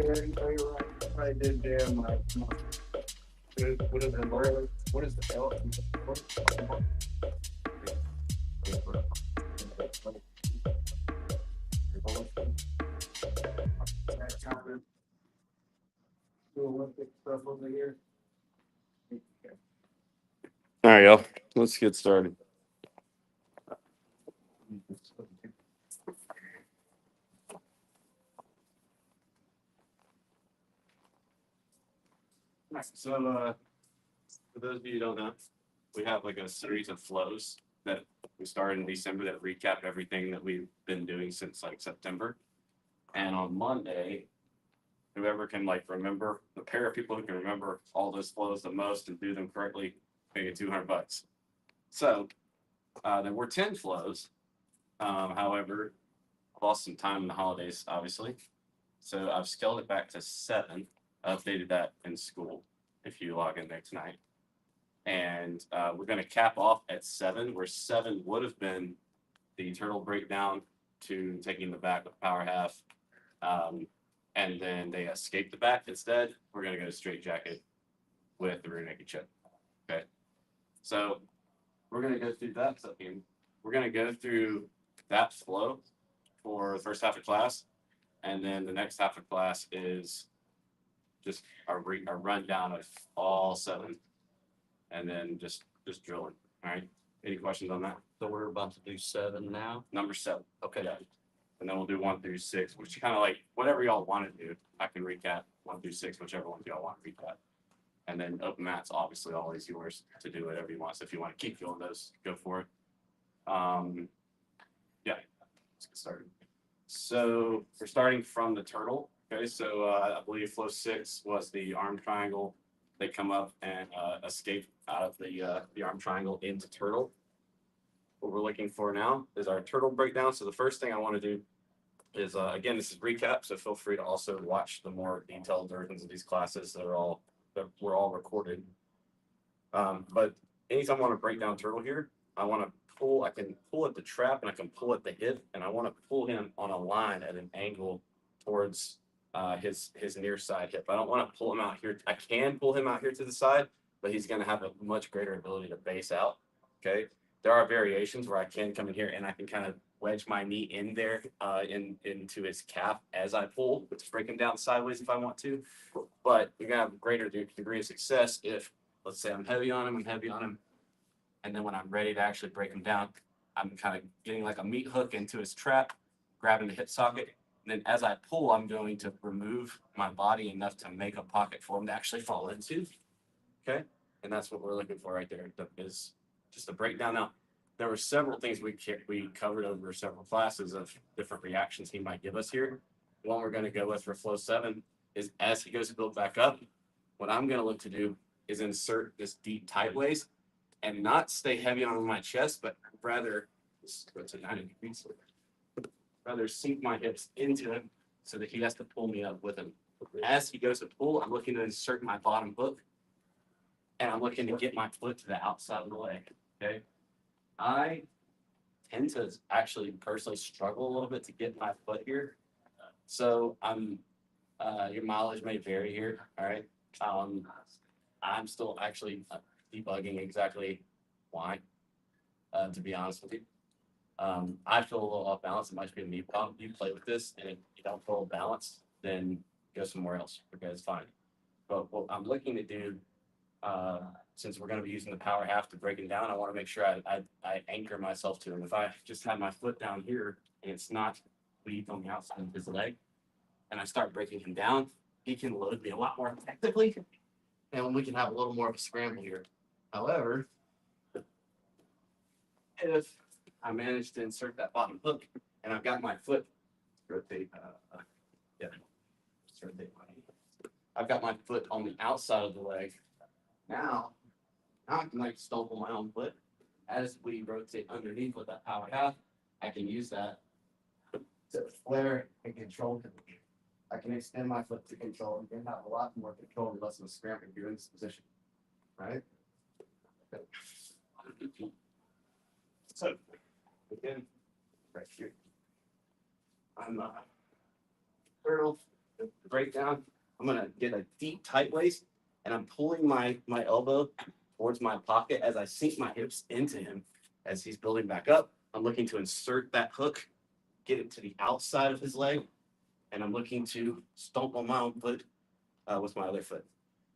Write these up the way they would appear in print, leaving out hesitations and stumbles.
you're right. I did damn my. What is the what is the L? All right, y'all. Let's get started. So, for those of you who don't know, we have like a series of flows that we started in December that recap everything that we've been doing since like September. And on Monday, whoever can like remember, the pair of people who can remember all those flows the most and do them correctly, pay you $200. So there were 10 flows. However, I lost some time in the holidays, obviously. So I've scaled it back to 7. I updated that in school if you log in there tonight. And we're going to cap off at 7, where 7 would have been the turtle breakdown to taking the back with power half. And then they escape the back instead. We're going to go straight jacket with the rear naked choke. Okay. So we're going to go through that. We're going to go through that flow for the first half of class. And then the next half of class is just our rundown of all 7. And then just drilling. All right. Any questions on that? So we're about to do 7 now. Number 7. Okay. Yeah. And then we'll do 1 through 6, which kind of like whatever y'all want to do. I can recap 1 through 6, whichever one y'all want to recap. And then open mat's obviously always yours to do whatever you want. So if you want to keep doing those, go for it. Yeah, let's get started. So we're starting from the turtle. Okay, so I believe flow 6 was the arm triangle. They come up and escape out of the arm triangle into turtle. What we're looking for now is our turtle breakdown. So the first thing I want to do is, again, this is recap. So feel free to also watch the more detailed versions of these classes that were all recorded. But anytime I want to break down turtle here, I want to pull. I can pull at the trap and I can pull at the hip, and I want to pull him on a line at an angle towards his near side hip. I don't want to pull him out here. I can pull him out here to the side, but he's going to have a much greater ability to base out. Okay. There are variations where I can come in here and I can kind of wedge my knee in there into his calf as I pull, to break him down sideways if I want to. But you're going to have a greater degree of success if, let's say I'm heavy on him, and then when I'm ready to actually break him down, I'm kind of getting like a meat hook into his trap, grabbing the hip socket. And then as I pull, I'm going to remove my body enough to make a pocket for him to actually fall into. Okay. And that's what we're looking for right there, is just a breakdown. Now, there were several things we covered over several classes of different reactions he might give us here. One we're going to go with for flow 7 is as he goes to build back up, what I'm going to look to do is insert this deep tight waist and not stay heavy on my chest, but rather, go to 90 degrees, rather sink my hips into him so that he has to pull me up with him. As he goes to pull, I'm looking to insert my bottom hook, and I'm looking to get my foot to the outside of the leg. Okay. I tend to actually personally struggle a little bit to get my foot here. So your mileage may vary here. All right. I'm still actually debugging exactly why, to be honest with you. I feel a little off balance. It might be a me problem. You play with this, and if you don't feel balanced, then go somewhere else. Okay, it's fine. But what I'm looking to do, since we're going to be using the power half to break him down, I want to make sure I anchor myself to him. If I just have my foot down here and it's not weak on the outside of his leg, and I start breaking him down, he can load me a lot more effectively, and we can have a little more of a scramble here. However, if I manage to insert that bottom hook and I've got my foot, rotate, I've got my foot on the outside of the leg. Now I can like stumble my own foot. As we rotate underneath with that power half, I can use that to flare and control. I can extend my foot to control and can have a lot more control and less of a scramble here in this position. Right? So again, right here. I'm turtle, breakdown. I'm gonna get a deep tight waist, and I'm pulling my elbow towards my pocket as I sink my hips into him as he's building back up. I'm looking to insert that hook, get it to the outside of his leg, and I'm looking to stomp on my own foot with my other foot.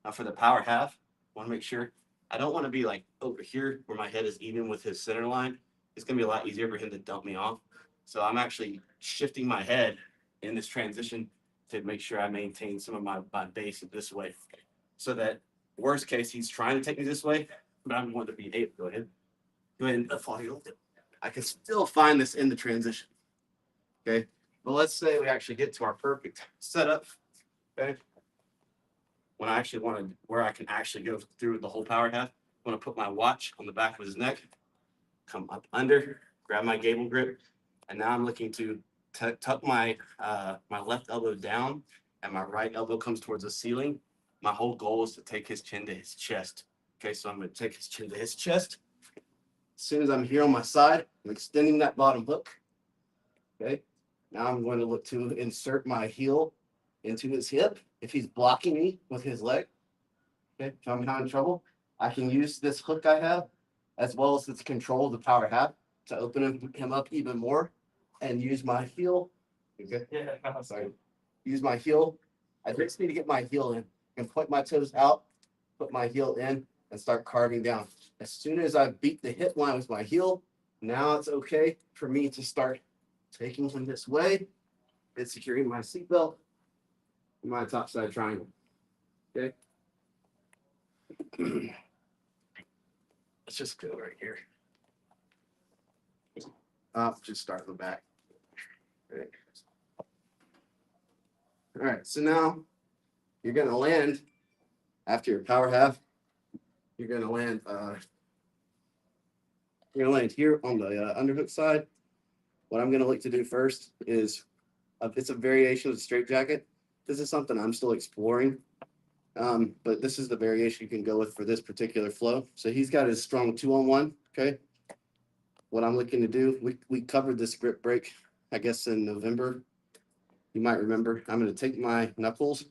Now for the power half, I want to make sure I don't want to be like over here where my head is even with his center line. It's gonna be a lot easier for him to dump me off. So I'm actually shifting my head in this transition to make sure I maintain some of my base this way. So that worst case, he's trying to take me this way, but I'm going to be able to go ahead and follow you. I can still find this in the transition. Okay. But let's say we actually get to our perfect setup. Okay. When I actually want to, where I can actually go through the whole power half, I'm going to put my watch on the back of his neck, come up under, grab my gable grip, and now I'm looking to tuck my my left elbow down, and my right elbow comes towards the ceiling. My whole goal is to take his chin to his chest. Okay, so I'm going to take his chin to his chest. As soon as I'm here on my side, I'm extending that bottom hook. Okay, now I'm going to look to insert my heel into his hip. If he's blocking me with his leg, okay, if I'm having trouble, I can use this hook I have, as well as this control of the power half, to open him up even more, and use my heel. Okay. Yeah. Sorry. Use my heel. I just need to get my heel in and point my toes out, put my heel in, and start carving down. As soon as I beat the hip line with my heel, now it's okay for me to start taking him this way and securing my seatbelt in my top side triangle. Okay. Let's just go right here. Just start in the back. Okay. All right, so now you're gonna land after your power half. You're gonna land. You're gonna land here on the underhook side. What I'm gonna look to do first is, it's a variation of the straight jacket. This is something I'm still exploring, but this is the variation you can go with for this particular flow. So he's got his strong 2-on-1. Okay. What I'm looking to do, we covered this grip break, I guess, in November. You might remember. I'm going to take my knuckles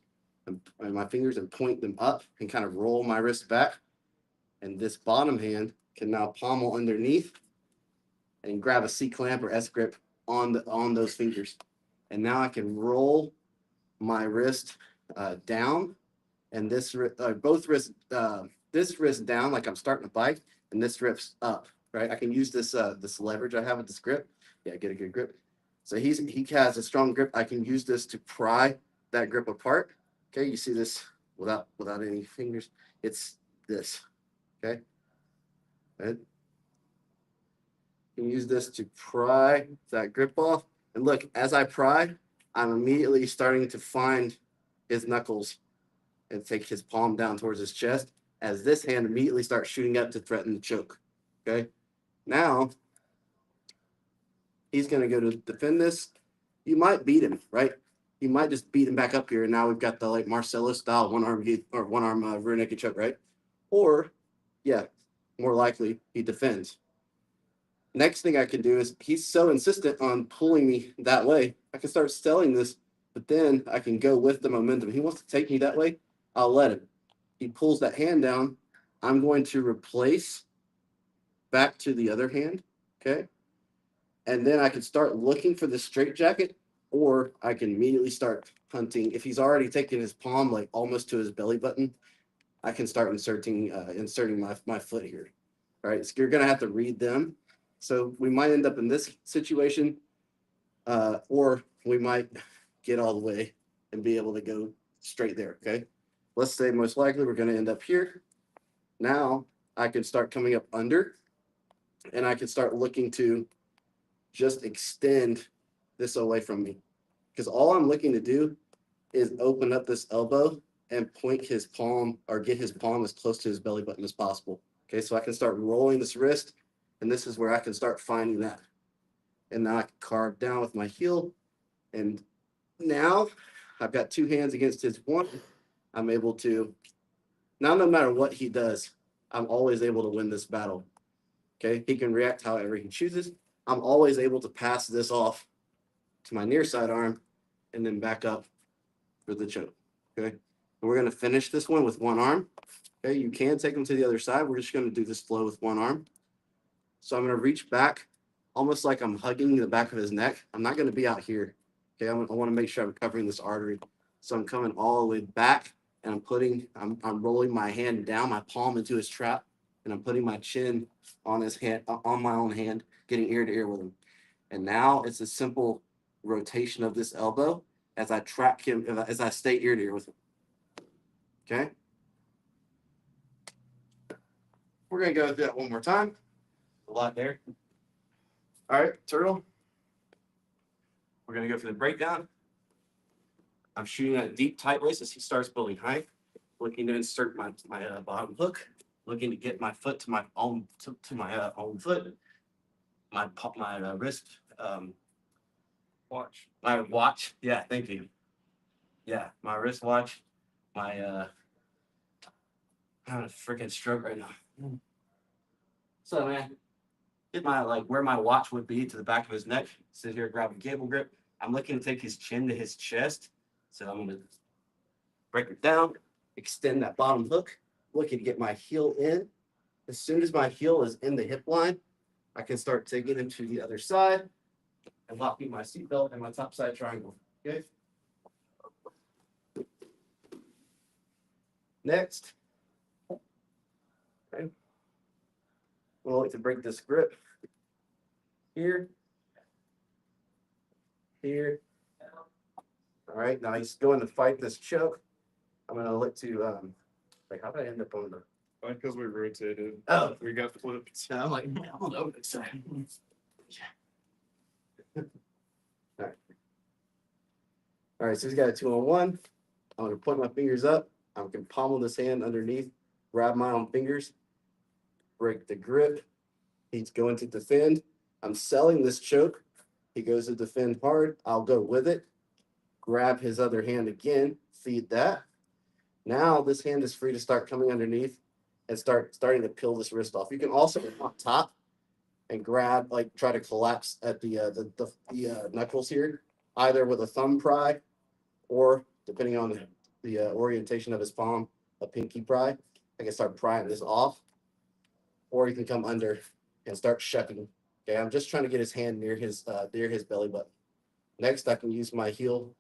and my fingers and point them up and kind of roll my wrist back. And this bottom hand can now pommel underneath and grab a C-clamp or S-grip on those fingers. And now I can roll my wrist down, and this both wrists, this wrist down like I'm starting to bike, and this wrist up. Right, I can use this this leverage I have with this grip. Yeah, get a good grip. So he has a strong grip. I can use this to pry that grip apart. Okay, you see this without any fingers. It's this. Okay, right. You can use this to pry that grip off. And look, as I pry, I'm immediately starting to find his knuckles and take his palm down towards his chest, as this hand immediately starts shooting up to threaten the choke. Okay. Now, he's going to go to defend this. You might beat him, right? You might just beat him back up here, and now we've got the like Marcelo style one arm rear naked choke, right? Or, yeah, more likely he defends. Next thing I can do is, he's so insistent on pulling me that way, I can start selling this, but then I can go with the momentum. He wants to take me that way, I'll let him. He pulls that hand down. I'm going to replace back to the other hand, okay? And then I can start looking for the straight jacket, or I can immediately start hunting. If he's already taken his palm like almost to his belly button, I can start inserting my foot here. All right, so you're gonna have to read them. So we might end up in this situation, or we might get all the way and be able to go straight there, okay? Let's say most likely we're gonna end up here. Now I can start coming up under, and I can start looking to just extend this away from me. Because all I'm looking to do is open up this elbow and point his palm, or get his palm as close to his belly button as possible. Okay, so I can start rolling this wrist, and this is where I can start finding that. And now I can carve down with my heel. And now I've got two hands against his one. I'm able to, now no matter what he does, I'm always able to win this battle. Okay, he can react however he chooses. I'm always able to pass this off to my near side arm and then back up for the choke. Okay. And we're going to finish this one with one arm. Okay. You can take them to the other side. We're just going to do this flow with one arm. So I'm going to reach back almost like I'm hugging the back of his neck. I'm not going to be out here. Okay. I want to make sure I'm covering this artery. So I'm coming all the way back and I'm rolling my hand down, my palm into his trap, and I'm putting my chin on his hand, on my own hand, getting ear to ear with him. And now it's a simple rotation of this elbow as I trap him, as I stay ear to ear with him. Okay. We're going to go through that one more time. A lot there. All right, turtle. We're going to go for the breakdown. I'm shooting at a deep, tight waist as he starts building height. Looking to insert my bottom hook. Looking to get my foot to my own own foot. My wrist. Watch. My watch. Yeah, thank you. Yeah, my wristwatch. My I'm having a freaking stroke right now. So man, get my where my watch would be to the back of his neck. Sit here, grab a cable grip. I'm looking to take his chin to his chest. So I'm gonna break it down, extend that bottom hook, looking to get my heel in. As soon as my heel is in the hip line, I can start taking him to the other side and locking my seatbelt and my top side triangle. Okay. Next. Okay. We'll like to break this grip here. Here. All right, now he's going to fight this choke. I'm gonna look to how did I end up on the Because we rotated. oh We got flipped. so I'm like, hold on a second. All right. All right, so he's got a 2-on-1. I'm gonna point my fingers up. I'm gonna pommel this hand underneath, grab my own fingers, break the grip. He's going to defend. I'm selling this choke. He goes to defend hard. I'll go with it. Grab his other hand again, feed that. Now this hand is free to start coming underneath and starting to peel this wrist off. You can also on top and grab, try to collapse at the knuckles here, either with a thumb pry or, depending on the orientation of his palm, a pinky pry. I can start prying this off, or you can come under and start shucking. Okay, I'm just trying to get his hand near his belly button. Next, I can use my heel,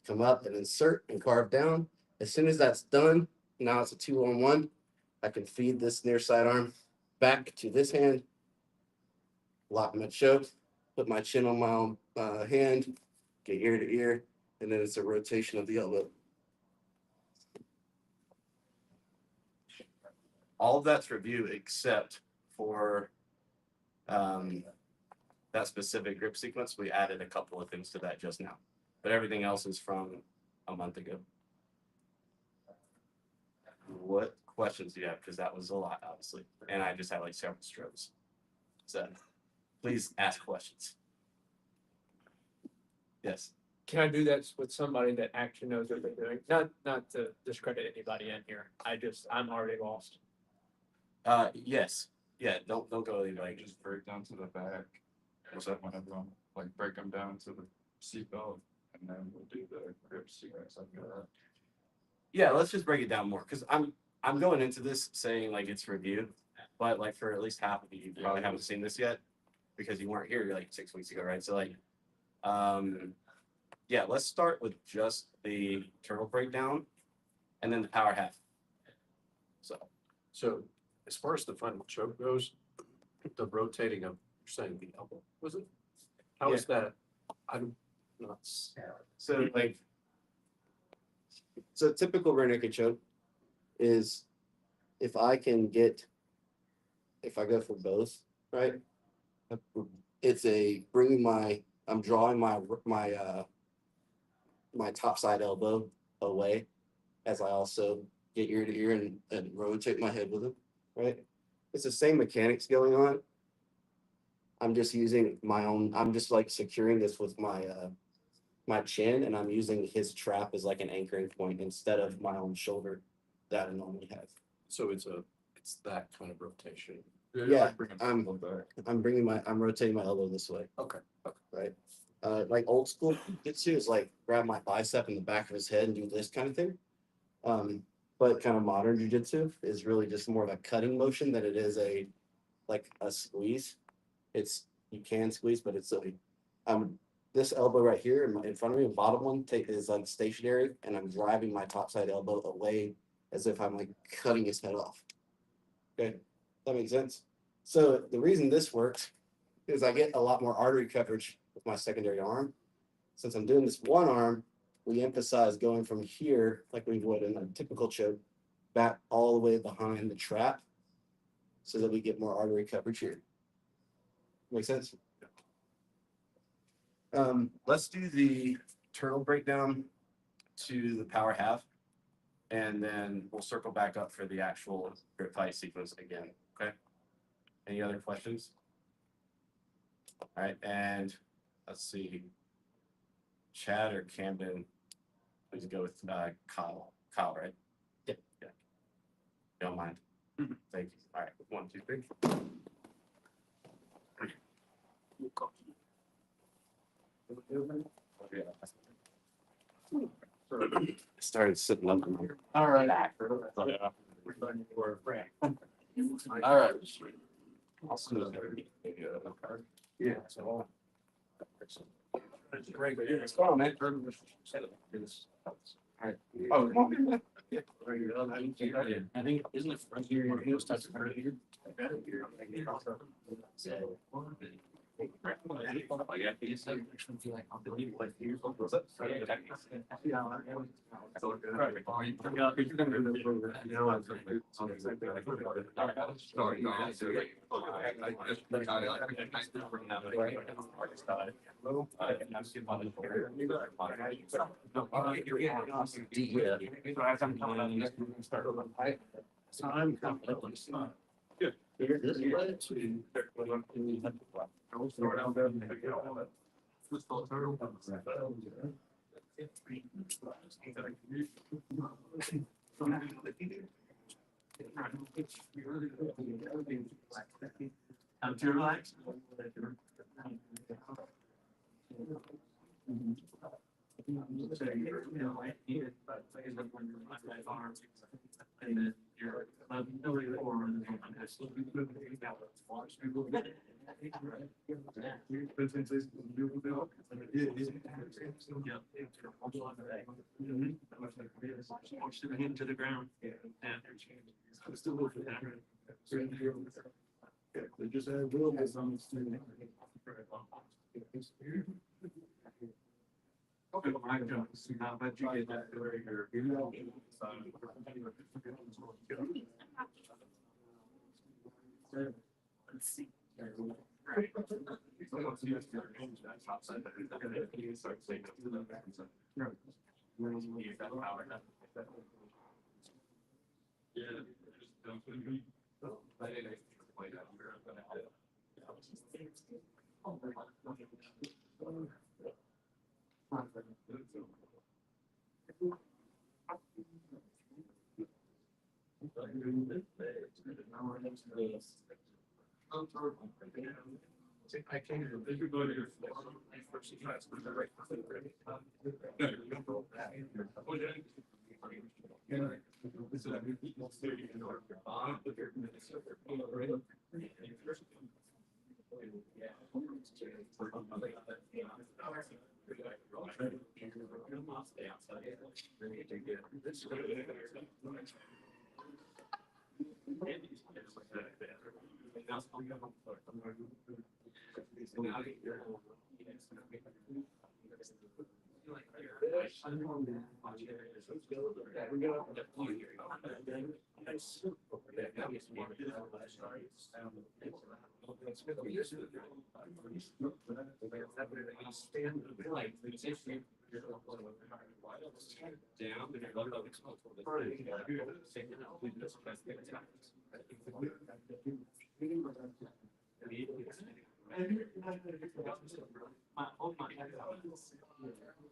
come up and insert and carve down. As soon as that's done, now it's a 2-on-1. I can feed this near sidearm back to this hand, lock my choke, put my chin on my own hand, get ear to ear, and then it's a rotation of the elbow. All of that's review except for that specific grip sequence. We added a couple of things to that just now, but everything else is from a month ago. What questions do you have? Because that was a lot, obviously, and I just had several strokes. So please ask questions. Yes. Can I do that with somebody that actually knows what they're doing? Not to discredit anybody in here. I'm already lost. Yes. Yeah. Don't go anywhere. Just break down to the back. What's that one everyone? Break them down to the seatbelt, and then we'll do the grip sequence like that. Yeah, let's just break it down more because I'm going into this saying it's review, but for at least half of you probably haven't seen this yet because you weren't here 6 weeks ago, right? So yeah, let's start with just the turtle breakdown and then the power half. So as far as the final choke goes, the rotating of, you're saying the elbow, was it? How is that? I'm not. So so typical rear naked choke is if I go for both, right? It's I'm drawing my top side elbow away as I also get ear to ear and rotate my head with him, right? It's the same mechanics going on. I'm just using I'm just securing this with my chin, and I'm using his trap as an anchoring point instead of my own shoulder that I normally have. So it's that kind of rotation. Yeah, Bring it I'm back. rotating my elbow this way. Okay. Right. Like old school jitsu is like grab my bicep in the back of his head and do this kind of thing. But kind of modern jujitsu is really just more of a cutting motion than it is a like a squeeze. It's you can squeeze, but it's this elbow right here in front of me, the bottom one is like stationary, and I'm driving my top side elbow away as if I'm like cutting his head off. Okay, that makes sense. So the reason this works is I get a lot more artery coverage with my secondary arm. Since I'm doing this one arm, we emphasize going from here, like we would in a typical choke, back all the way behind the trap so that we get more artery coverage here. Make sense? Let's do the turtle breakdown to the power half, and then we'll circle back up for the actual grip fight sequence again, okay? Any other questions? All right, and let's see. Chad or Camden, please go with Kyle. Kyle, right? Yep. Yeah. Don't mind. Thank you. All right, 1, 2, 3. Started sitting up. All right. All right. Yeah. So. What's going on, man? Oh, come on. I think, isn't it from here? He was touching her here. Time to relax. And then you're into the ground. They just had wheels on the student. Okay, my God, how about you get that where you're, let's see. Right. I can't even think about it.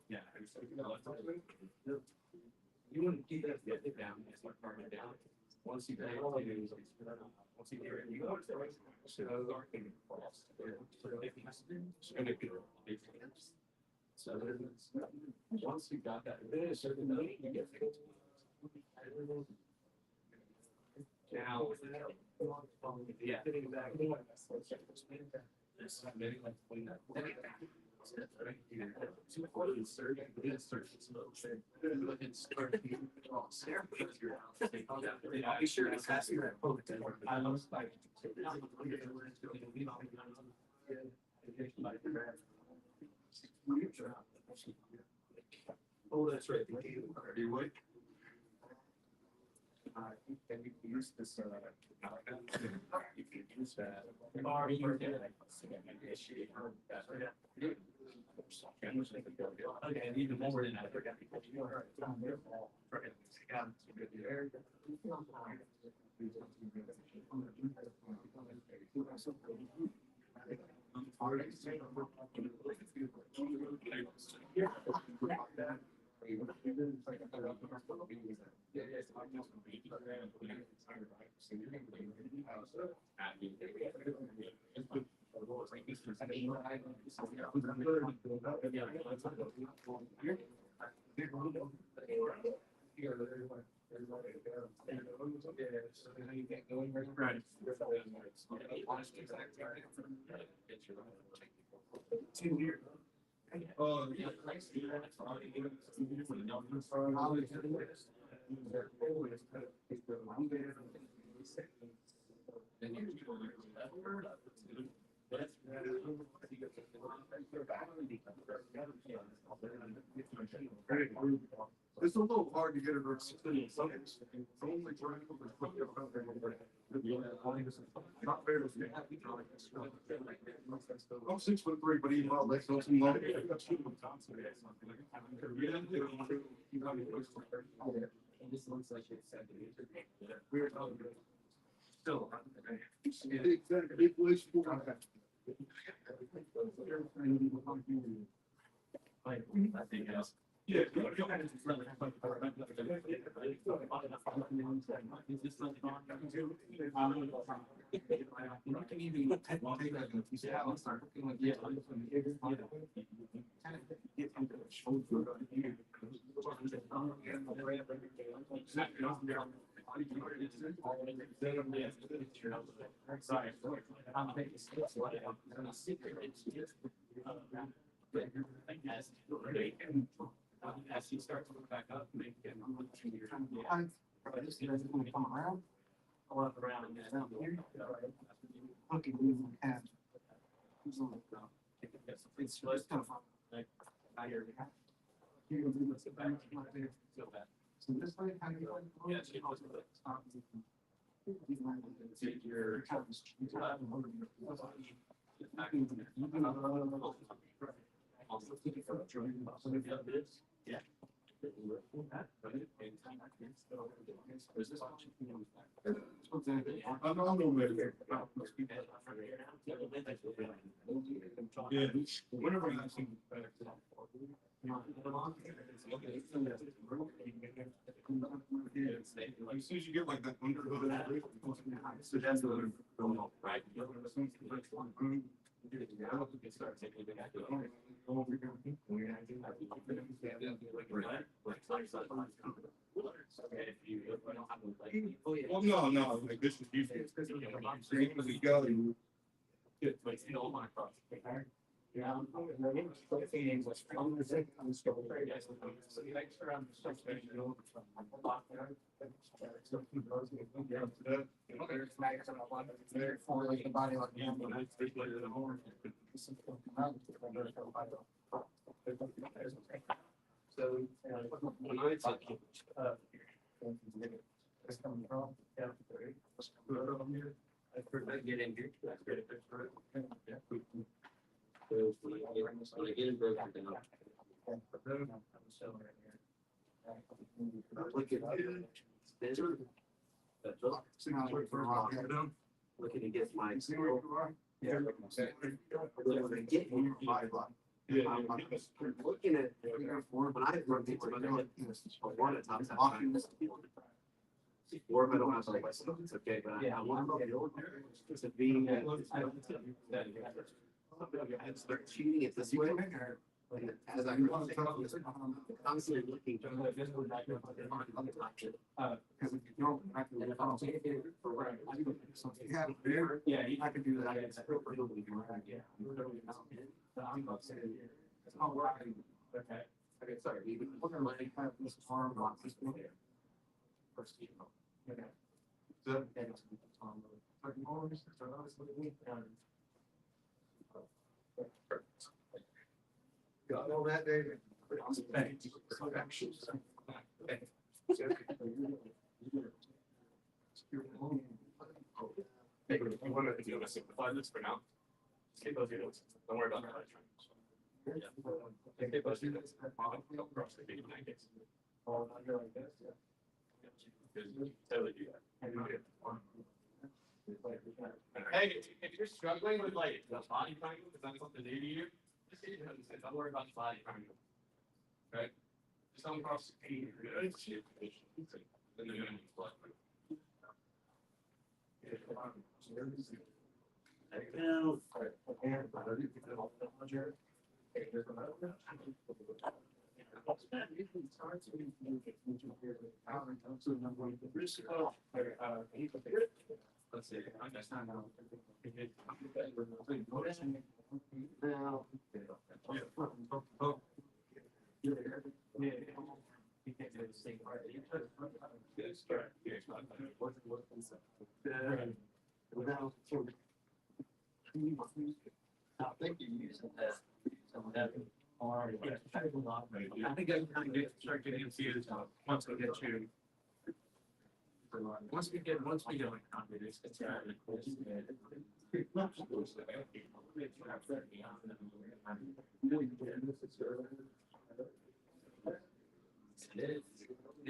Yeah. You wouldn't keep that down, it's like farming down. Once you once you hear it, you go to the right. So it's gonna be So once you got that, within a certain amount, you get fixed. Now, yeah. I'll be sure to pass you that quote. I was like. Oh, that's right. Can we use this, you can use that. Or you can initiate. Okay, and even more than that. It's a little hard to get it. Not fair to say. I'm 6'3", but even all legs don't seem long. This looks like it's said to be. Still. Big boys. I think else. Yeah. You can even take that and you say, I'll start looking like, yeah. Get into the shoulder. Sorry. I'm taking steps like I'm a secret. As you start to look back up, make it. This is going to come around. I'll up around and down here. Okay, move my hand. It's just tough. I hear you. Here, let's get back. Feel bad. So this way, how you like? Yeah, she knows it. Take your. Yeah. I'm on the way. Yeah, whenever you see. As soon as you get like that underhood. So that's the right. Start taking it back. Well, no, like this is usually. You got it. But you don't want to cross. Yeah. Get in here. That's great. When I get it broken down. Looking to get my. Yeah. Looking at when I run things, one at times, or if I don't have like myself, it's okay, but I want to be. And start cheating it this way. As I'm constantly looking. Because if you don't, I can. Yeah, I can do that. Okay. Okay, sorry. We're gonna let you have this arm on this one. First, you know. Okay. So. Got all that, David? Thank you. Hey, you want to, if you want to simplify this for now, just keep those units. Don't worry about that. Yeah. Keep those units. Don't cross the beam in that case. Totally do that. Hey, if you're struggling with like the body triangle, is that something new to you? Just get your head and say, don't worry about the body triangle. Okay? Just don't cross the beam. Then they're gonna need blood. Let's see. I guess not now. I think you're using that. I think I kind of start getting confused once we get you. Once we get like confidence, it's yeah,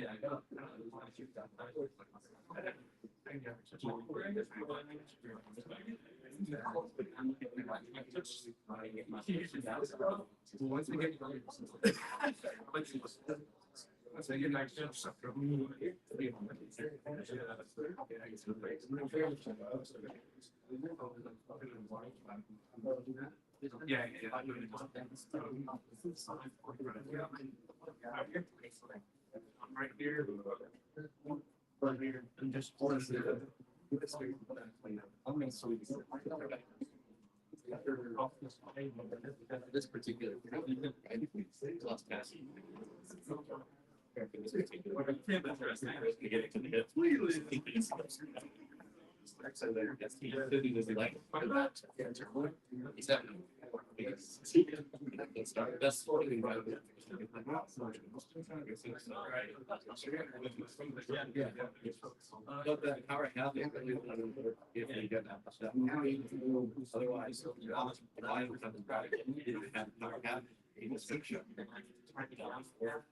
I know. Once we get once I get my stuff from me, yeah, I'm right here. Right here, and just this particular. Lost pass.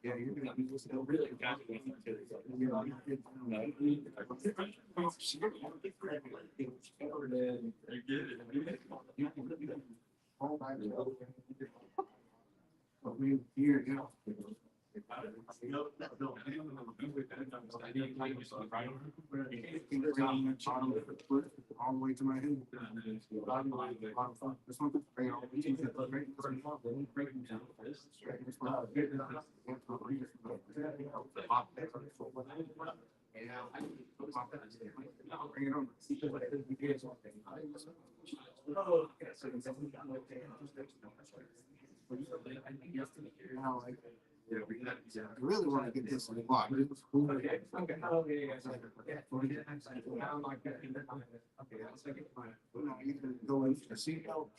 Yeah, you're gonna be listening really all the way to my head. This one, bring it on. I really want to get this in the block. Okay. Okay. No, you can go into the seatbelt.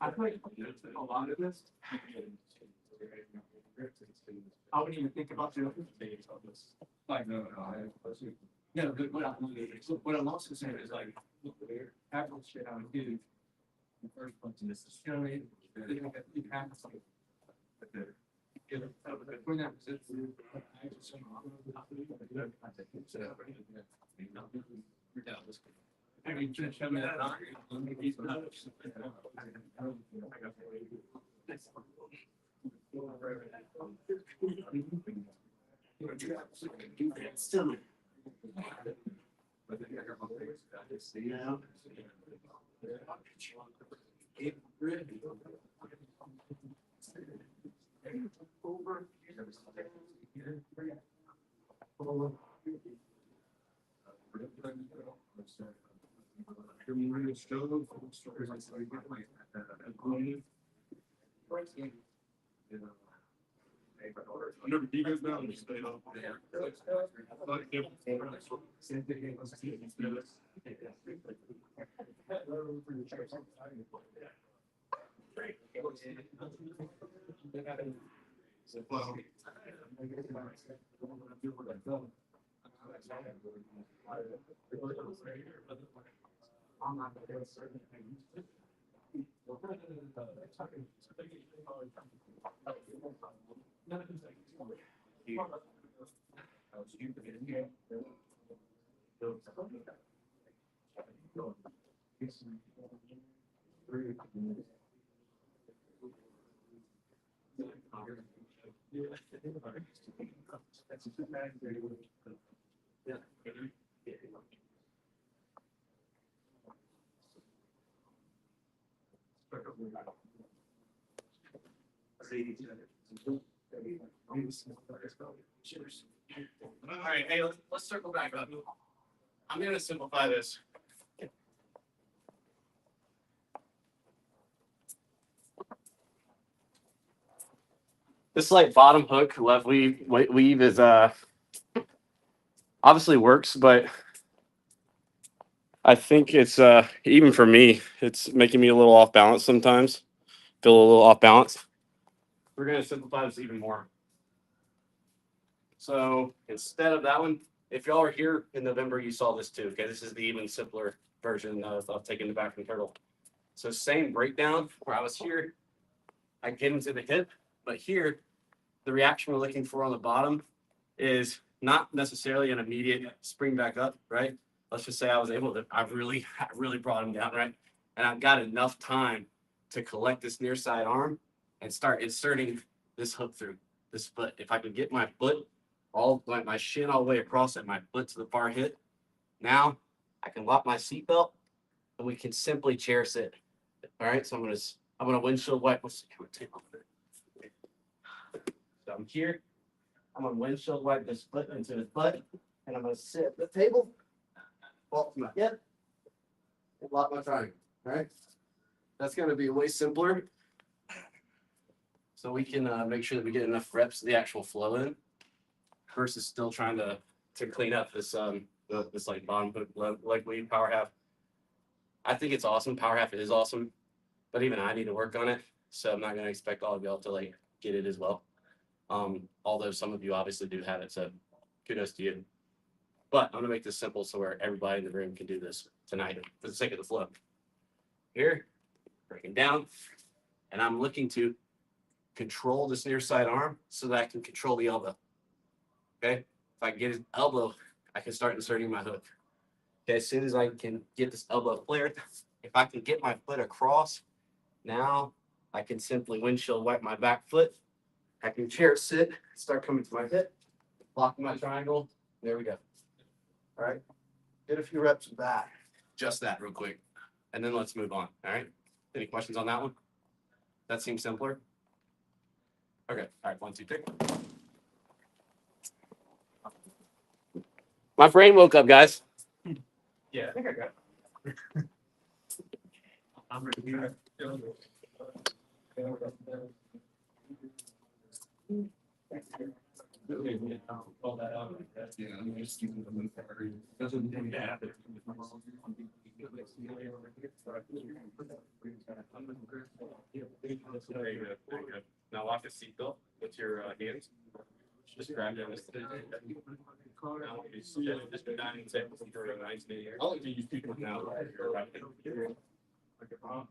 I think a lot of this. I wouldn't even think about the other things of this. Like, no, but what I'm also saying is like, look, half of the shit I would do. The first place in this is, you know, you have to All right, hey, let's circle back up. I'm gonna simplify this. This like bottom hook left weave is obviously works, but I think it's even for me, it's making me a little off balance sometimes. Feel a little off balance. We're gonna simplify this even more. So instead of that one, if y'all were here in November, you saw this too. Okay, this is the even simpler version of taking the back from turtle. So same breakdown where I was here, I get into the hip, but here, the reaction we're looking for on the bottom is not necessarily an immediate spring back up, right? Let's just say I was able to, I really brought him down, right? And I've got enough time to collect this near side arm and start inserting this hook through this foot. If I could get my foot all like my shin all the way across and my foot to the far hip, now I can lock my seatbelt and we can simply chair sit. All right, so I'm gonna windshield wipe. Let's see, tape off there. So I'm here. I'm gonna windshield wipe this foot into his butt, and I'm gonna sit at the table, walk to my hip, and lock my triangle. All right, that's gonna be way simpler. So we can make sure that we get enough reps of the actual flow in, versus still trying to clean up this this like bottom hook leg weave power half. I think it's awesome. Power half is awesome, but even I need to work on it. So I'm not gonna expect all of y'all to like get it as well. Although some of you obviously do have it, so kudos to you. But I'm gonna make this simple so where everybody in the room can do this tonight for the sake of the flow. Here, breaking down, and I'm looking to control this near side arm so that I can control the elbow. Okay, if I can get his elbow, I can start inserting my hook. Okay, as soon as I can get this elbow flared, if I can get my foot across, now I can simply windshield wipe my back foot. I can chair sit, start coming to my hip, locking my triangle. There we go. All right. Did a few reps of that. Just that real quick. And then let's move on. All right. Any questions on that one? That seems simpler. Okay. All right. 1, 2, 3. My brain woke up, guys. Yeah, I think I got it. I'm ready. All that out. Yeah, I'm just keeping them in there. Doesn't think that. Now lock the seatbelt with your hands. Just grab them. Just go down and say for a nice day. I'll let you use people now.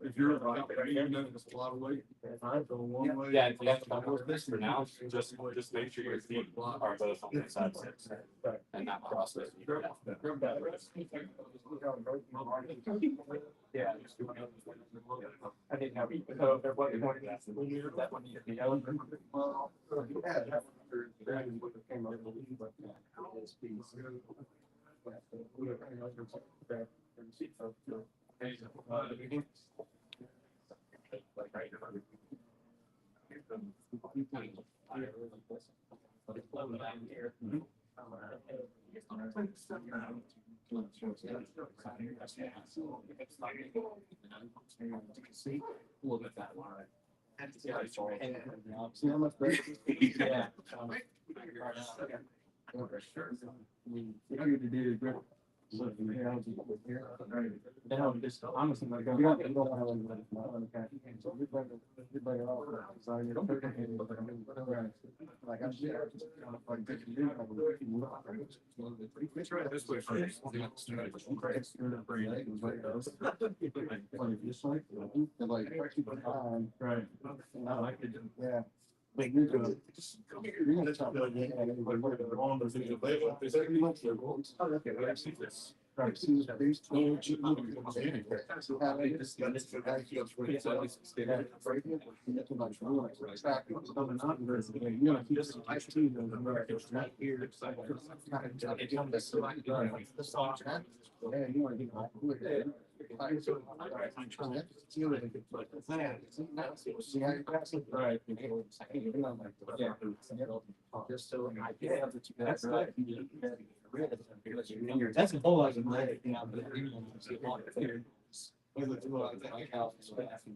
If you're right, you know, it's a lot of weight. If I go one way. Yeah, if you have to double this for now, just make sure your feet are both on the side six and not cross it. Yeah. I didn't have, so there was one that one needed to be elevated. Well, yeah. Came up with but this piece. See, a little bit that line. Yeah. See how much better? Yeah. You know, you do the grip. So, yeah, then I'm just, honestly, like, you don't have any, so you play it all. So you don't. Like, I'm sure. Like, this is. Let's try it this way first. Right. I like it. Yeah. Like you're doing. You're gonna talk about it. On the video, they say you want to. Okay, I see this. Right, see these two. Right. Yeah. Just so I can have the two. That's good. That's a whole lot of money.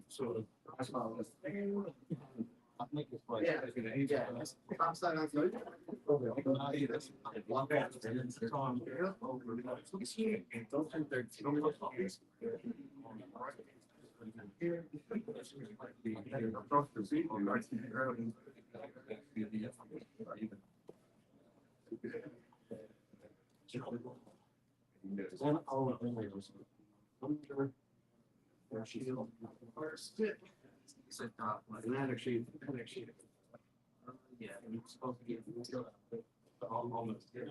So that's why I was. I'll make this place. Yeah. I'm sorry, I'm sorry. Another sheet. Yeah, it's supposed to get. Almost. Yeah.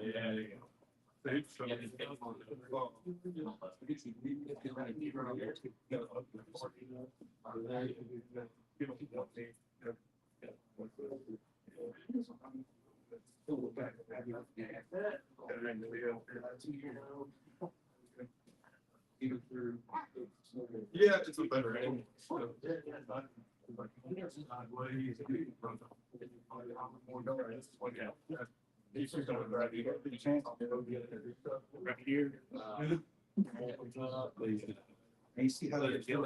Yeah, it's a better angle. Right here. You see how they feel?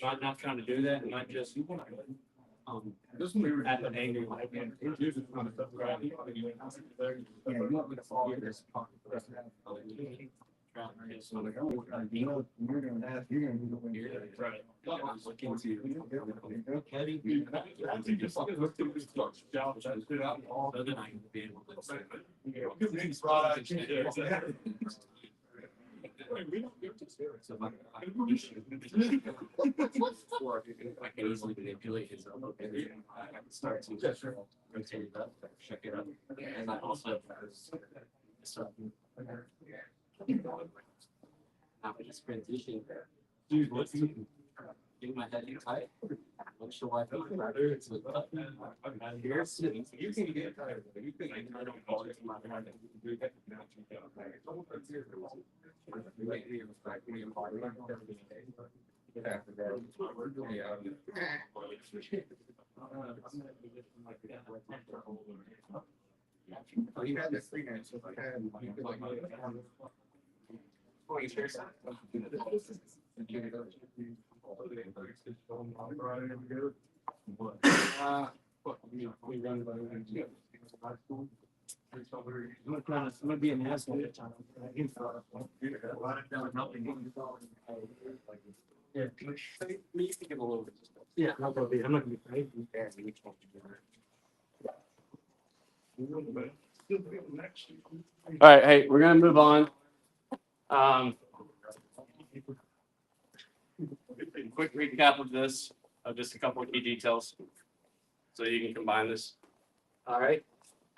Not trying to do that, not just. This one. At an angle. Yeah, you want me to follow this. So like, you know, you're gonna have, you're gonna go in here. Right. Look into. I think it's like, let's do this stuff. So then I can be able to. We don't get to see it. So I can easily manipulate his elbow. And I can start to rotate it up, check it up. And I also. Now I just transition. Dude, let's do. Get my head in tight. Make sure I feel right. You can get tired. You can. I don't call it my hand. Oh, you had this thing, so I had. Oh, you sure? We run by I'm gonna be an asshole at time. Yeah. You can give a little bit. Yeah, I'm not gonna be paid. All right, hey, we're gonna move on. quick recap of this, of just a couple of key details. So you can combine this. All right.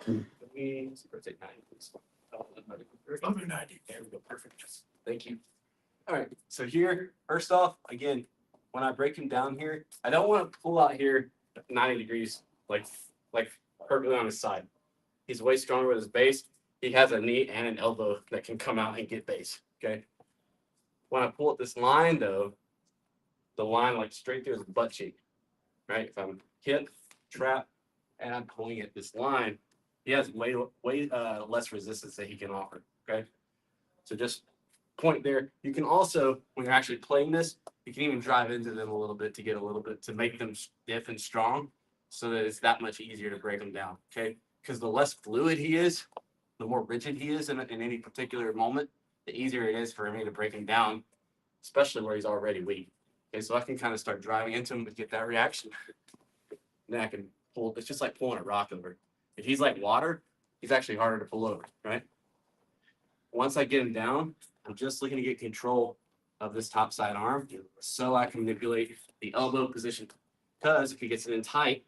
We rotate 90, please. Over 90. There we go. Perfect. Thank you. All right. So here, first off, again, when I break him down here, I don't want to pull out here 90 degrees, like perfectly on his side. He's way stronger with his base. He has a knee and an elbow that can come out and get base. Okay. When I pull up this line though, the line like straight through his butt cheek, right? If I'm hip, trap, and I'm pulling at this line, he has way less resistance that he can offer. Okay. So just point there. You can also, when you're actually playing this, you can even drive into them a little bit to get a little bit to make them stiff and strong, so that it's that much easier to break them down. Okay. Because the less fluid he is, the more rigid he is in any particular moment, the easier it is for me to break him down, especially where he's already weak. Okay, so I can kind of start driving into him to get that reaction. Then I can pull, it's just like pulling a rock over. If he's like water, he's actually harder to pull over, right? Once I get him down, I'm just looking to get control of this top side arm so I can manipulate the elbow position. Because if he gets it in tight,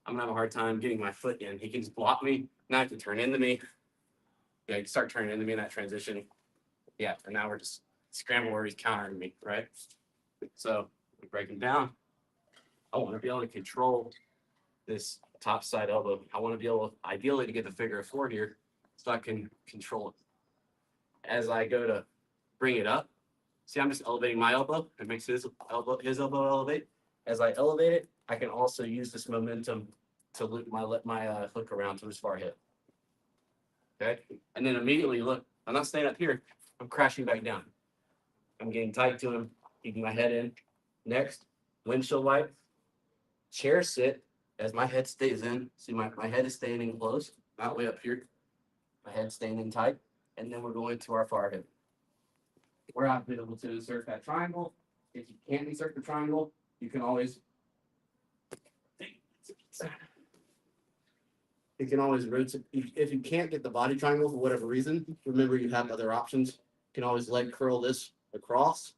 I'm gonna have a hard time getting my foot in. He can just block me. Now I can turn into me. Yeah, he can start turning into me in that transition. Yeah, and now we're just scrambling where he's countering me, right? So we break him down. I want to be able to control this top side elbow. I want to be able, ideally, to get the figure of 4 here so I can control it. As I go to bring it up, see, I'm just elevating my elbow. It makes his elbow elevate. As I elevate it, I can also use this momentum to loop my hook around to his far hip. Okay, and then immediately look, I'm not staying up here. I'm crashing back down. I'm getting tight to him, keeping my head in. Next, windshield wipe, chair sit as my head stays in. See, my head is staying in close, not way up here. My head staying in tight, and then we're going to our far hip. Where I've been able to insert that triangle. If you can't insert the triangle, you can always rotate. If you can't get the body triangle for whatever reason, remember you have other options. You can always leg curl this across,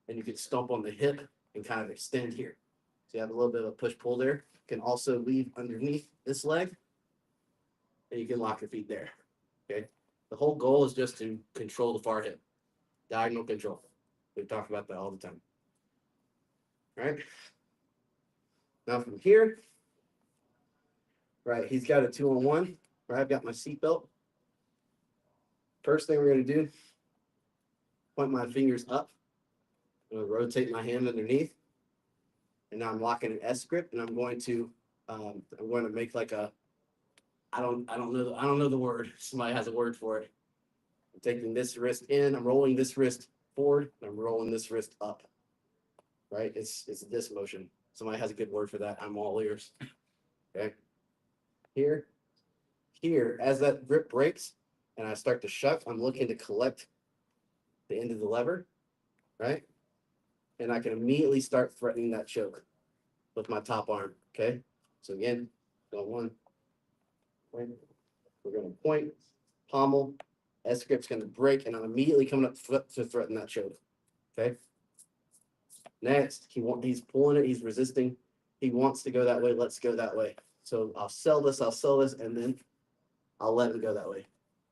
and you can stomp on the hip and kind of extend here. So you have a little bit of a push-pull there. You can also leave underneath this leg, and you can lock your feet there. Okay. The whole goal is just to control the far hip. Diagonal control. We talk about that all the time. All right. Now from here, right, he's got a 2-on-1. Right, I've got my seatbelt. First thing we're going to do, point my fingers up. I'm going to rotate my hand underneath. And now I'm locking an S grip, and I'm going to make like a, I don't know the word. Somebody has a word for it. I'm taking this wrist in, I'm rolling this wrist forward, and I'm rolling this wrist up. Right? It's this motion. Somebody has a good word for that. I'm all ears. Okay. Here, as that grip breaks and I start to shuck, I'm looking to collect the end of the lever, right? And I can immediately start threatening that choke with my top arm. Okay. So again, go one. We're going to point, pommel, S grip's going to break, and I'm immediately coming up to threaten that choke. Okay. Next, he's pulling it, he's resisting. He wants to go that way. Let's go that way. So I'll sell this, and then I'll let him go that way.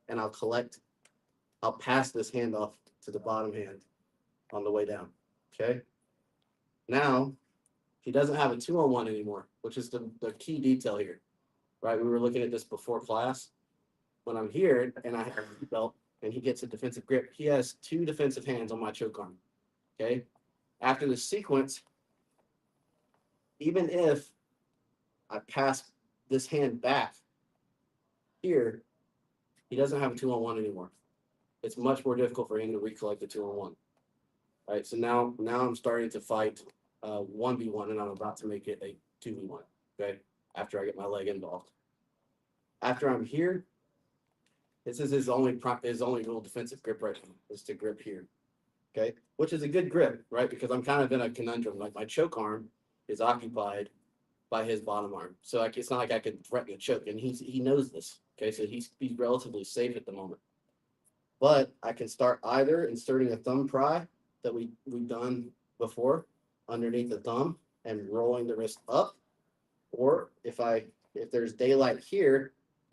And I'll pass this hand off to the bottom hand on the way down. Okay. Now, he doesn't have a 2-on-1 anymore, which is the key detail here. Right? We were looking at this before class. When I'm here and I have a belt and he gets a defensive grip, he has 2 defensive hands on my choke arm. Okay. After the sequence, even if I pass this hand back here, he doesn't have a 2-on-1 anymore. It's much more difficult for him to recollect the 2-on-1. Right. So now I'm starting to fight 1v1, and I'm about to make it a 2v1. Okay. After I get my leg involved. After I'm here, this is his only real defensive grip right now, is to grip here. Okay, which is a good grip, right? Because I'm kind of in a conundrum. Like my choke arm is occupied by his bottom arm, so like it's not like I could threaten a choke, and he knows this. Okay, so he's relatively safe at the moment. But I can start either inserting a thumb pry that we've done before underneath the thumb and rolling the wrist up. Or if there's daylight here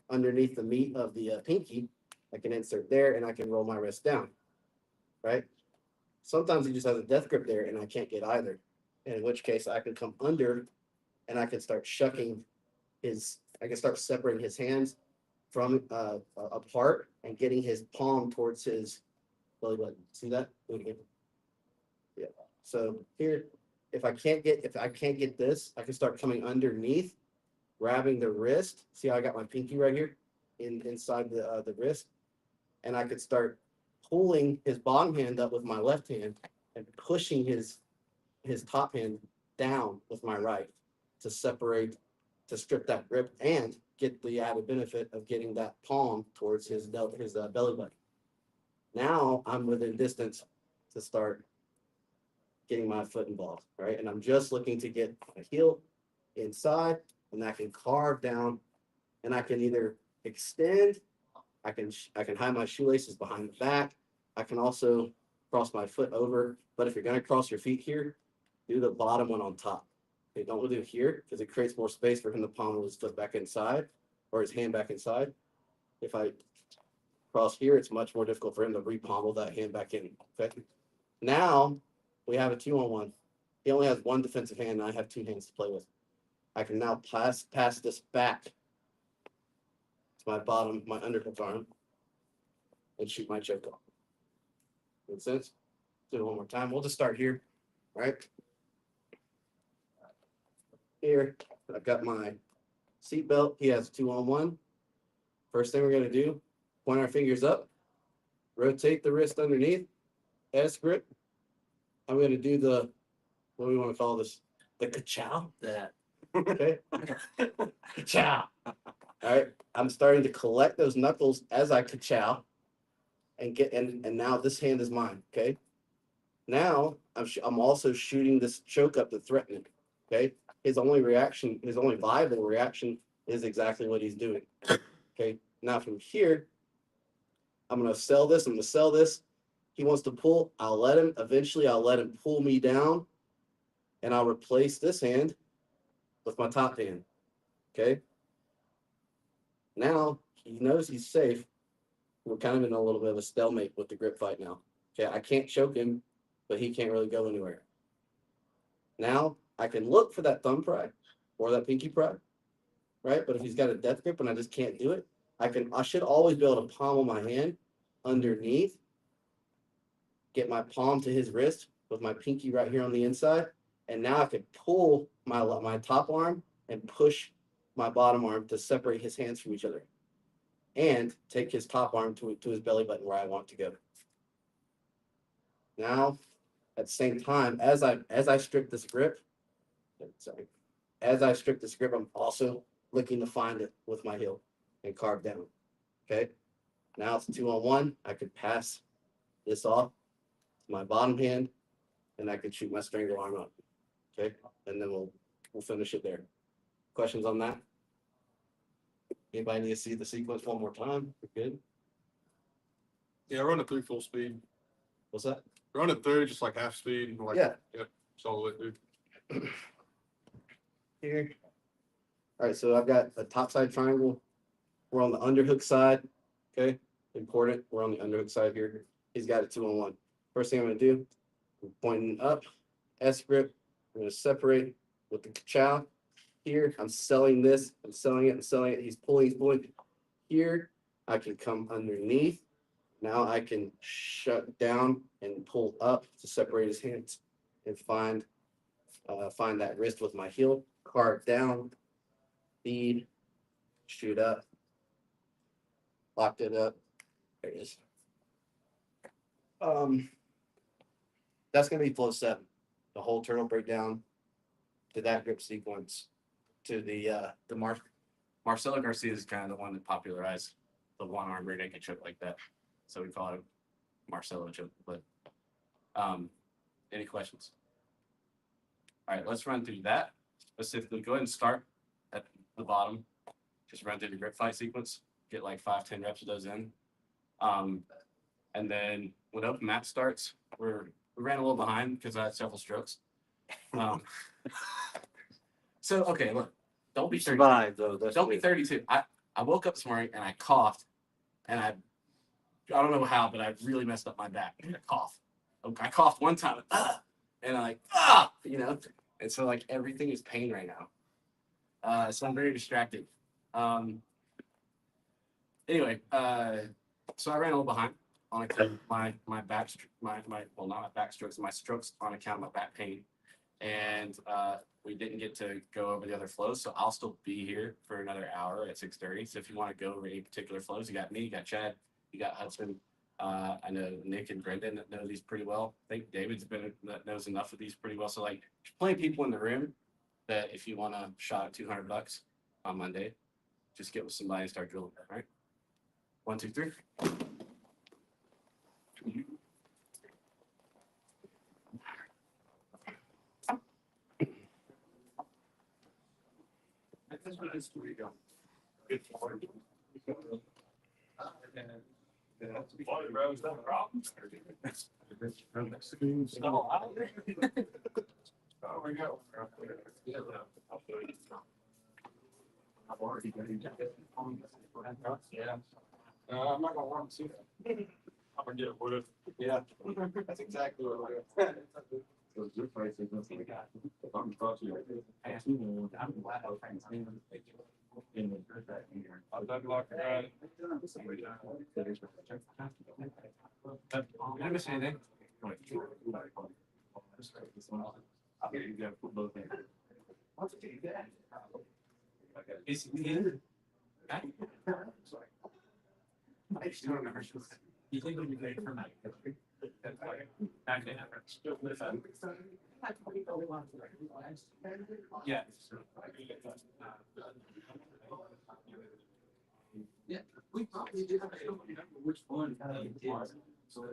underneath the meat of the pinky, I can insert there and I can roll my wrist down, right? Sometimes he just has a death grip there and I can't get either. In which case I can come under and I can start shucking I can start separating his hands from apart and getting his palm towards his belly button. See that? Do it again. Yeah. So here, if I can't get this, I can start coming underneath, grabbing the wrist. See how I got my pinky right here inside the wrist, and I could start pulling his bottom hand up with my left hand and pushing his top hand down with my right to strip that grip and get the added benefit of getting that palm towards his belly button. Now I'm within distance to start getting my foot involved, right? And I'm just looking to get my heel inside, and I can carve down, and I can either extend, I can hide my shoelaces behind the back. I can also cross my foot over, but if you're gonna cross your feet here, do the bottom one on top. Okay, don't do it here because it creates more space for him to pommel his foot back inside or his hand back inside. If I cross here, it's much more difficult for him to re-pommel that hand back in. Okay. Now we have a 2-on-1. He only has one defensive hand, and I have two hands to play with. I can now pass this back to my underhook arm, and shoot my choke off. Make sense? Do it one more time. We'll just start here, right? Here, I've got my seat belt. He has 2-on-1. First thing we're going to do, point our fingers up, rotate the wrist underneath, S grip. I'm going to do what do we want to call this? The ka-chow. That. Okay. Ka-chow. All right. I'm starting to collect those knuckles as I ka-chow and now this hand is mine. Okay. Now I'm also shooting this choke up to threaten him. Okay. His only viable reaction is exactly what he's doing. Okay. Now from here, I'm going to sell this. He wants to pull. I'll let him. Eventually, I'll let him pull me down, and I'll replace this hand with my top hand. Okay. Now he knows he's safe. We're kind of in a little bit of a stalemate with the grip fight now. Okay. I can't choke him, but he can't really go anywhere. Now I can look for that thumb pry or that pinky pry, right? But if he's got a death grip and I just can't do it, I should always be able to pommel my hand underneath, get my palm to his wrist with my pinky right here on the inside. And now I could pull my top arm and push my bottom arm to separate his hands from each other and take his top arm to his belly button where I want to go. Now, at the same time, as I strip this grip, I'm also looking to find it with my heel and carve down. Okay. Now it's 2-on-1. I could pass this off to my bottom hand, and I could shoot my strangle arm up. Okay. And then we'll finish it there. Questions on that? Anybody need to see the sequence one more time? We're good. Yeah, run it through full speed. What's that? Run it through just like half speed. Like, Yeah. Yep. It's all the way through. Here. All right, so I've got a top side triangle. We're on the underhook side. Okay, important. We're on the underhook side here. He's got a 2-on-1. First thing I'm gonna do, I'm pointing up, S grip. I'm gonna separate with the ka-chow. Here, I'm selling this. I'm selling it. He's pulling. Here, I can come underneath. Now I can shut down and pull up to separate his hands and find that wrist with my heel. Carve down, feed, shoot up, locked it up. There it is. That's gonna be flow 7. The whole turtle breakdown to that grip sequence to the Marcelo Garcia is kind of the one that popularized the one-arm rear naked choke like that. So we call it Marcelo choke. But any questions? All right, let's run through that specifically. Go ahead and start at the bottom. Just run through the grip fight sequence. Get like 5-10 reps of those in. And then when open mat starts, we're We ran a little behind because I had several strokes. So okay, look, don't be 32. Survived though. That's Don't be good. 32. I woke up this morning and I coughed, and I don't know how, but I really messed up my back. I coughed one time, and I'm like, you know, and so like everything is pain right now. So I'm very distracted. Anyway, so I ran a little behind on account of my back, well, not my back strokes, my strokes on account of my back pain, and we didn't get to go over the other flows, so I'll still be here for another hour at 6:30. So if you want to go over any particular flows, you got me, you got Chad, you got Hudson. I know Nick and Brendan that know these pretty well. I think David's that knows enough of these pretty well. So like, there's plenty of people in the room that if you want a shot at $200 on Monday, just get with somebody and start drilling. All right. 1, 2, 3. Yeah. I'm not gonna want to see that. I'm gonna get it with it. Yeah, that's exactly what it is. I've done block ride. Did I miss anything? Is he in? I just don't remember. You think it'll be great for night? Yeah. Yeah, we probably did. I don't remember which one. It was. So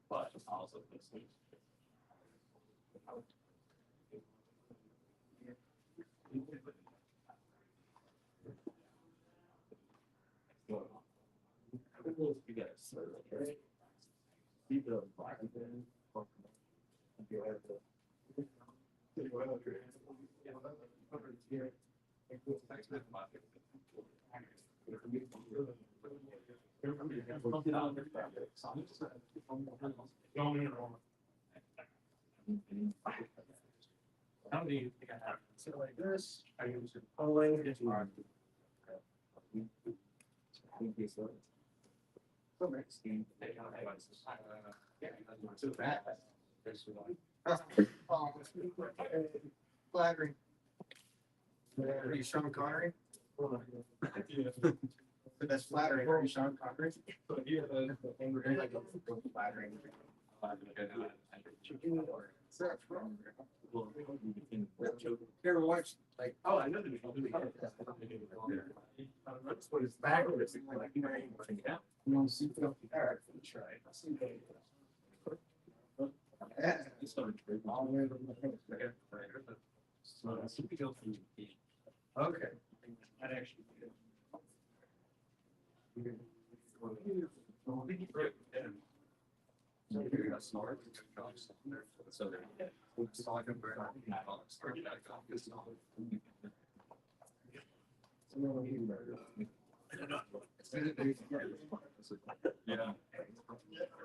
but also this week. You guys, right? See the how do you think I have? So like this, I use it polling. It's hard. So that. Flattering. Are you Sean Connery? That's flattering. Are you Sean Connery? Like a flattering. You ever watched like? Oh, I know the what is backwards? Like you want to see it? All right, try. Okay. That actually. Yeah.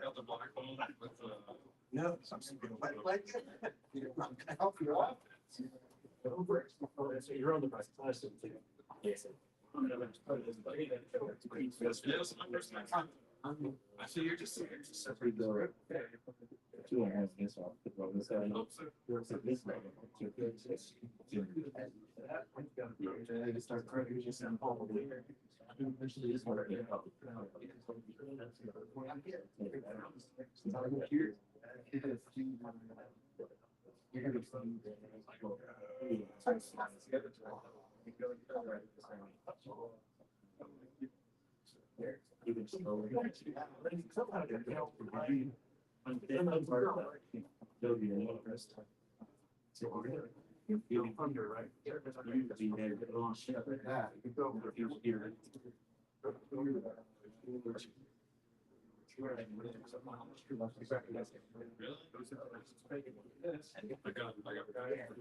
Got the black one with the. No. Help you out. So you're on the bus. I assume. Yes. Yes, my first time. I see you're just Separate the. Two and a half minutes off. This guy. Start credit just in Paul. Eventually, this one. Here. Under, right?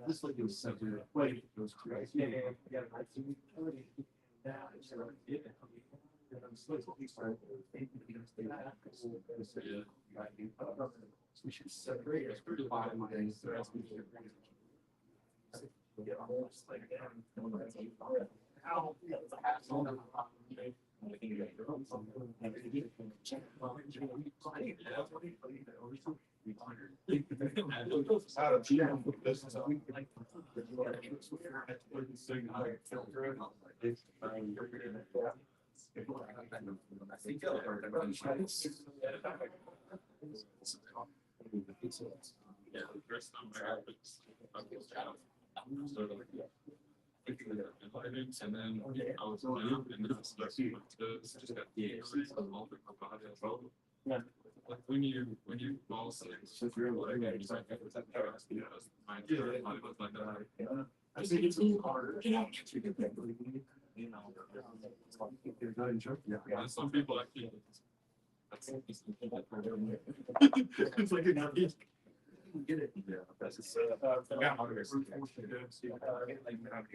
This lady was so good. Wait, it was crazy. We should separate. It's pretty wide. My days. The rest of the year. Yeah, almost like how. Yeah, the first time I got it, I was sort of invited, and then I was new, and then I started to just got the all the body as well. Like when you fall sick, so if you're like, it's like, you know, my body was like that. I just think it's too hard. You know, and some people actually. It's like you're not get it. Yeah, that's just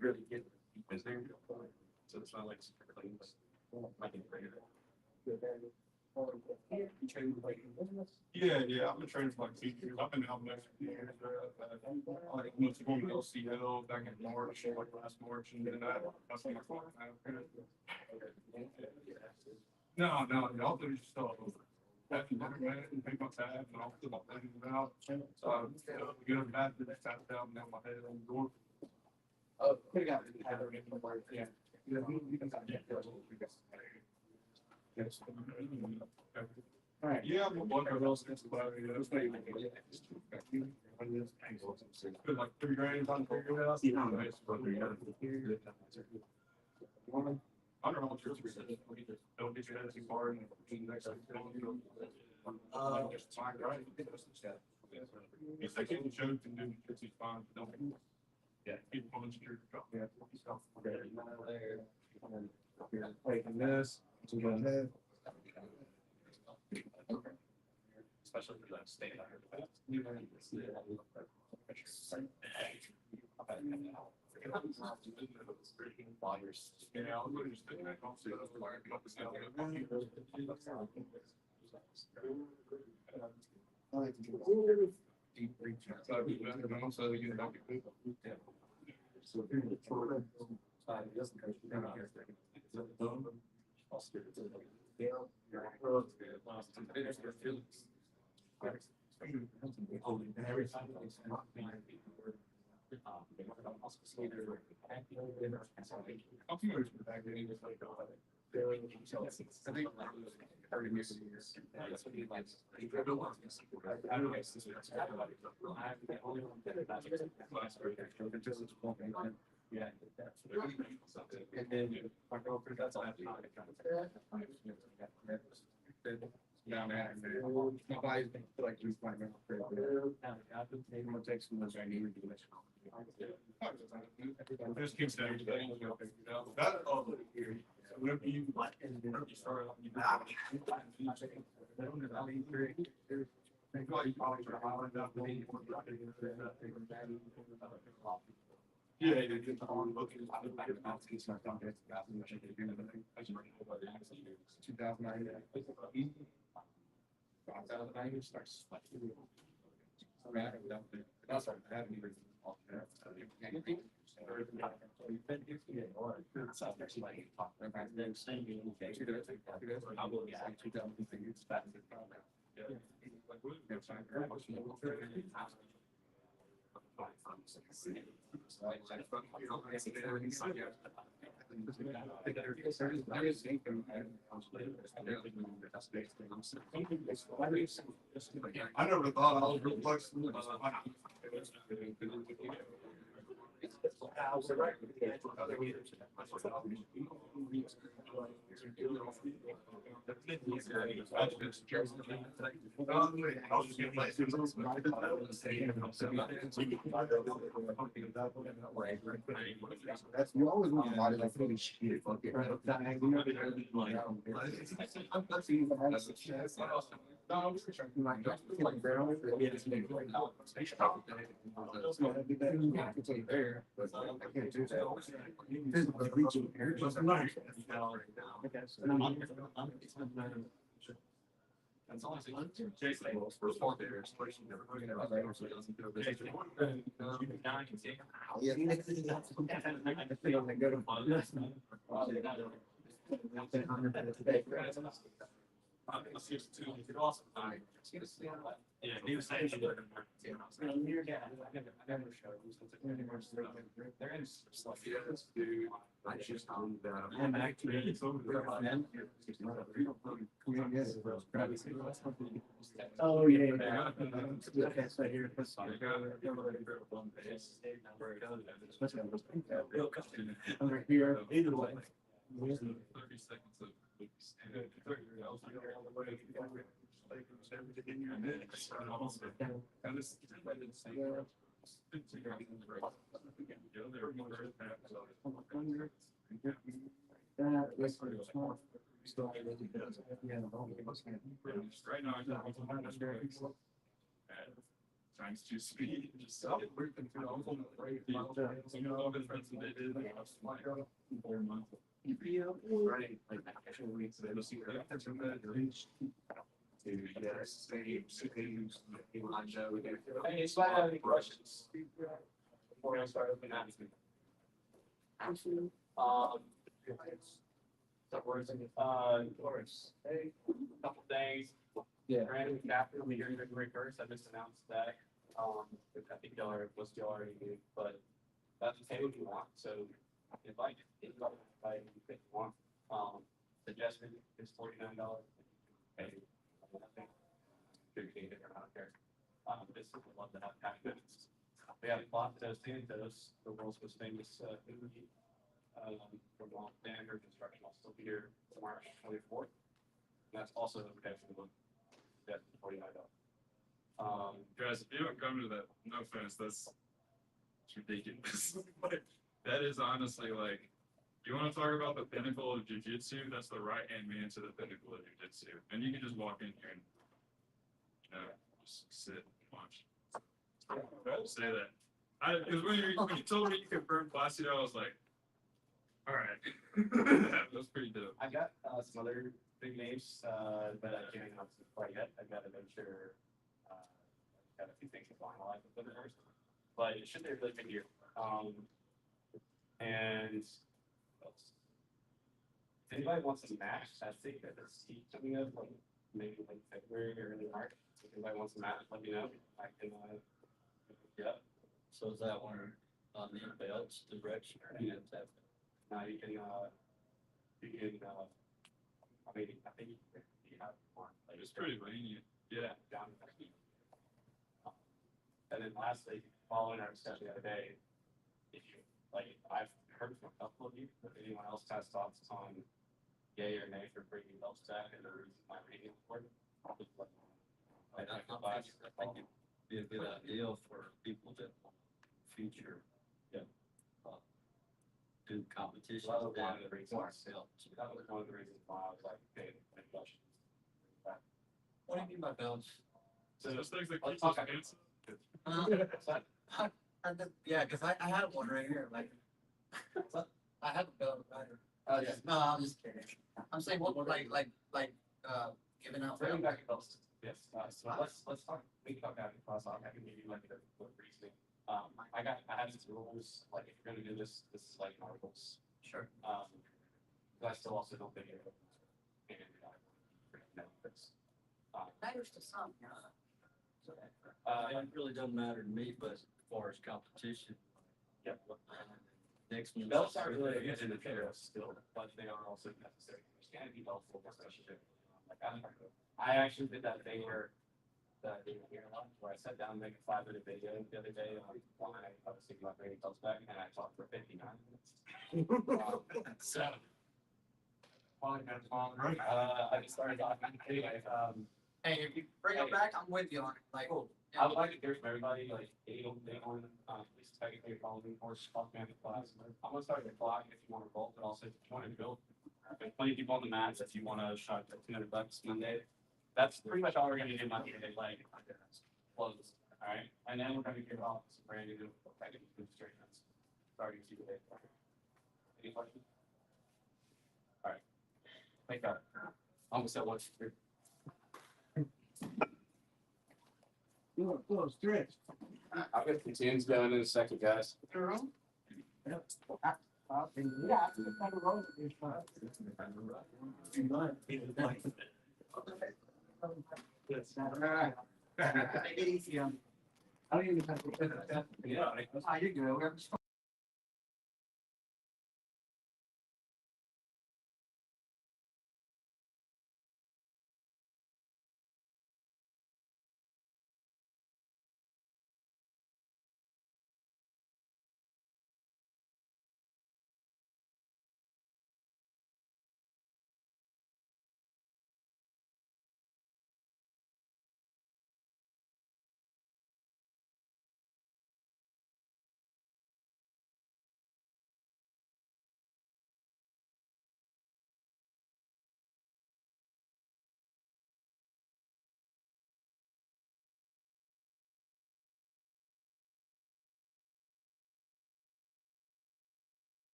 really get so it's not like yeah, I've been training for like 2 years. I've been out there for years. Like went to LCL back in March, like last March, and then I was no, y'all do stuff. That's another man, and pick my tab, and I'll put my things out. So, get them back to the tap down, now my head on the door. Put out the pattern in the word, yeah. You can. Yes. All right. Yeah, I'm a bunch of else against the body. That's what you put like 3 grand on the figure out. I don't know what yours is. Don't get your head too far in the next. Just fine, right? If they can joke and do it's fine. Don't. Yeah, keep on your drop. Yeah. Taking this. Especially for that state. Yeah, I'm gonna just think that also. Deep breach. So you know. So it doesn't go. Yeah. And then my girlfriend, that's all I have to Down there. my body's been like he's my mouth. Maybe I'll take some of those I need to do this. Just keep saying today. That over here. Whenever you start off, you I feel like you probably should highlight that. Yeah, they did on looking at the back of the mountain. It's not down there. I just read about it. 2009. 2009 starts. That's what happened. I never thought I was real flexible. You always want to body like really shit. That's honestly Jason first one there. Yeah, he was saying. I just found I'm actually it's over there. Oh, yeah. That's right here. Over here. Either way. 30 seconds of right now, times 2 speed, just so working through all of them. All the friends that they did. Right, like actual weeks, they see that. Hey, so I have any questions before I start opening up? Hey, couple things. Yeah. Brandon Captain will be here February 1st. I just announced that. I think y'all already knew, but that's the table you want. So if I if you want, suggestion is $49. Okay. Nothing. I don't care. This would love to have minutes. We have Platos Santos, the world's most famous movie. From Long Standard Construction. I'll still be here March 24th. And that's also the protection of that's $49. Guys, if you haven't come to that, no offense, that's ridiculous. That is honestly like, you want to talk about the pinnacle of jiu-jitsu? That's the right hand man to the pinnacle of jiu-jitsu. And you can just walk in here and, just sit and watch. I'll say that. Because when you told me you confirmed Placido, I was like, all right. That was pretty dope. I got some other big names, but I can't announce them quite yet. I've got to make sure, got a few things to finalize with them first. But it should be a really big year. And what else? If anybody wants to match, I think that there's heat coming up, like maybe like February or early March. If anybody wants to match, let me know. I can, yeah. So is that one on the belts direction or hands after? Now you can, I mean, I think you have one. Like, it's pretty lenient. Yeah. Down. And then lastly, following our discussion the other day, if you, like, I've heard from a couple of you, if anyone else has thoughts on yay or nay for bringing belts back and the reason why rating for it. I think it'd be a good idea for people that want future. Yeah. Do competitions. That was one of the that reasons. belts. That was one of the reasons why I was like, okay, questions. What do you mean by belts? So those things that Let's keep us talk- handsome. Yeah, because I have one right here, like, I have a belt right here. Oh, yeah. No, I'm just kidding. I'm saying, what, giving out. Bring back your belts. Yes, so let's talk, we can talk after class, I can give you like a quick reasoning. I have these rules, like if you're gonna do this, this is like my rules. Sure. But I still also don't think it. And, Matters to some, yeah. It really doesn't matter to me, but as far as competition. Yep. Next one. belts aren't really in the trail still, but they are also necessary. There's gotta be helpful, especially like I actually did that thing where where I sat down and make a 5-minute video the other day on why I was thinking about bringing belts back, and I talked for 59 minutes. So. I just started talking. Anyway, Hey, if you bring it back, I'm with you on it, like. Cool. I would like to hear from everybody, like, they don't, please technically follow me, or talk me after class. I'm gonna start the clock if you wanna roll, but also if you wanna build. There's plenty of people on the mats if you wanna shot for $200 Monday. That's pretty much all we're gonna do Monday, like, close, alright? And then we're gonna give off some brand new, technical demonstrations, starting Tuesday. Any questions? Alright. Thank God. Almost at 1:03. Stretch. I'll get the tunes going in a second, guys. I don't even have to. Yeah. How you doing?